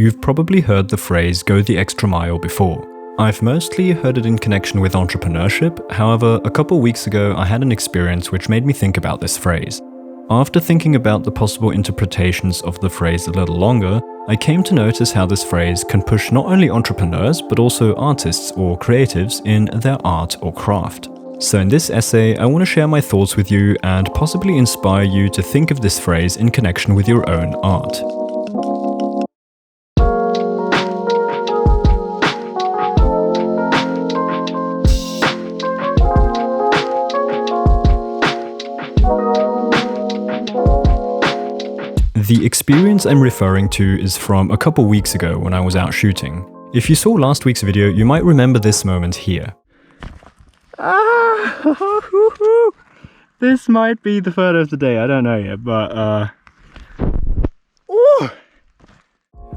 you've probably heard the phrase "go the extra mile" before. I've mostly heard it in connection with entrepreneurship, however, a couple weeks ago I had an experience which made me think about this phrase. After thinking about the possible interpretations of the phrase a little longer, I came to notice how this phrase can push not only entrepreneurs but also artists or creatives in their art or craft. So in this essay, I want to share my thoughts with you and possibly inspire you to think of this phrase in connection with your own art. The experience I'm referring to is from a couple weeks ago when I was out shooting. If you saw last week's video, you might remember this moment here. This might be the photo of the day, I don't know yet, but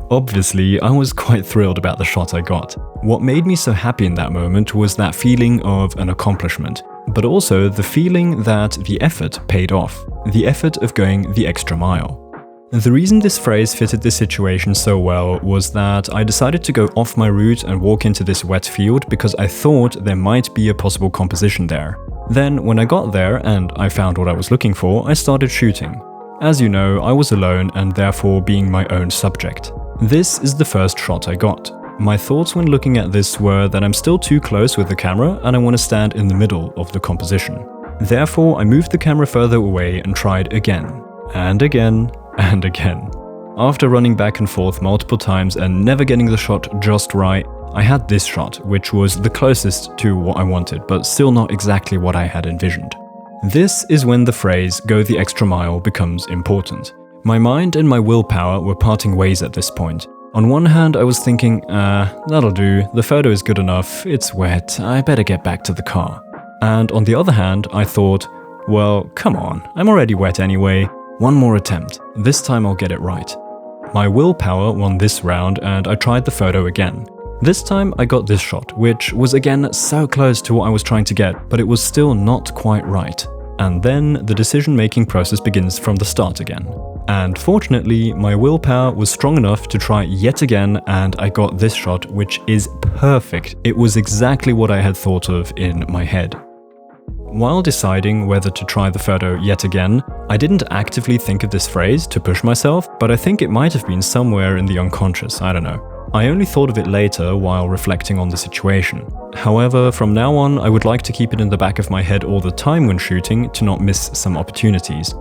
Obviously, I was quite thrilled about the shot I got. What made me so happy in that moment was that feeling of an accomplishment, but also the feeling that the effort paid off, the effort of going the extra mile. The reason this phrase fitted this situation so well was that I decided to go off my route and walk into this wet field because I thought there might be a possible composition there. Then, when I got there and I found what I was looking for, I started shooting. As you know, I was alone and therefore being my own subject. This is the first shot I got. My thoughts when looking at this were that I'm still too close with the camera and I want to stand in the middle of the composition. Therefore, I moved the camera further away and tried again, and again, and again. After running back and forth multiple times and never getting the shot just right, I had this shot, which was the closest to what I wanted, but still not exactly what I had envisioned. This is when the phrase "go the extra mile" becomes important. My mind and my willpower were parting ways at this point. On one hand, I was thinking, that'll do, the photo is good enough, it's wet, I better get back to the car. And on the other hand, I thought, well, come on, I'm already wet anyway. One more attempt. This time I'll get it right. My willpower won this round and I tried the photo again. This time I got this shot, which was again so close to what I was trying to get, but it was still not quite right. And then the decision-making process begins from the start again. And fortunately, my willpower was strong enough to try yet again and I got this shot, which is perfect. It was exactly what I had thought of in my head. While deciding whether to try the photo yet again, I didn't actively think of this phrase to push myself, but I think it might have been somewhere in the unconscious, I don't know. I only thought of it later while reflecting on the situation. However, from now on, I would like to keep it in the back of my head all the time when shooting to not miss some opportunities.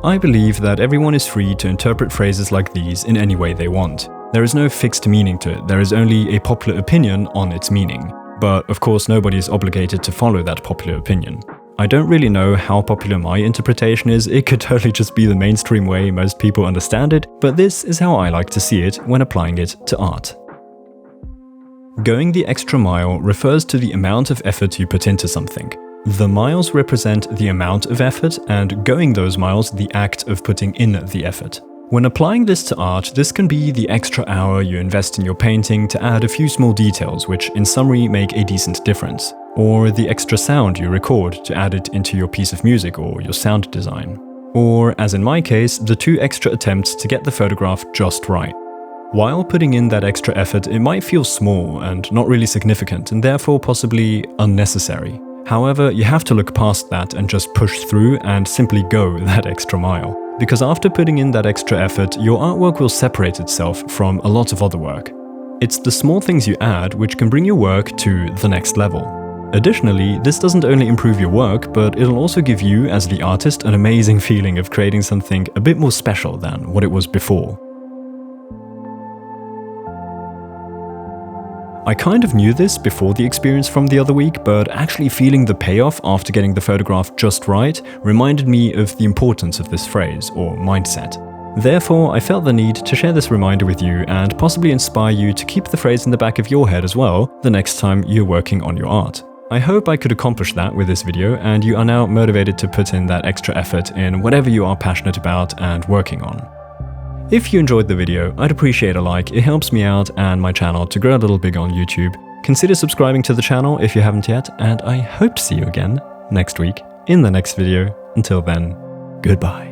I believe that everyone is free to interpret phrases like these in any way they want. There is no fixed meaning to it, there is only a popular opinion on its meaning. But of course nobody is obligated to follow that popular opinion. I don't really know how popular my interpretation is, it could totally just be the mainstream way most people understand it, but this is how I like to see it when applying it to art. Going the extra mile refers to the amount of effort you put into something. The miles represent the amount of effort, and going those miles the act of putting in the effort. When applying this to art, this can be the extra hour you invest in your painting to add a few small details which in summary make a decent difference, or the extra sound you record to add it into your piece of music or your sound design, or, as in my case, the 2 extra attempts to get the photograph just right. While putting in that extra effort, it might feel small and not really significant and therefore possibly unnecessary. However, you have to look past that and just push through and simply go that extra mile. Because after putting in that extra effort, your artwork will separate itself from a lot of other work. It's the small things you add which can bring your work to the next level. Additionally, this doesn't only improve your work, but it'll also give you, as the artist, an amazing feeling of creating something a bit more special than what it was before. I kind of knew this before the experience from the other week, but actually feeling the payoff after getting the photograph just right reminded me of the importance of this phrase, or mindset. Therefore, I felt the need to share this reminder with you and possibly inspire you to keep the phrase in the back of your head as well the next time you're working on your art. I hope I could accomplish that with this video and you are now motivated to put in that extra effort in whatever you are passionate about and working on. If you enjoyed the video, I'd appreciate a like, it helps me out and my channel to grow a little bigger on YouTube. Consider subscribing to the channel if you haven't yet, and I hope to see you again next week in the next video. Until then, goodbye.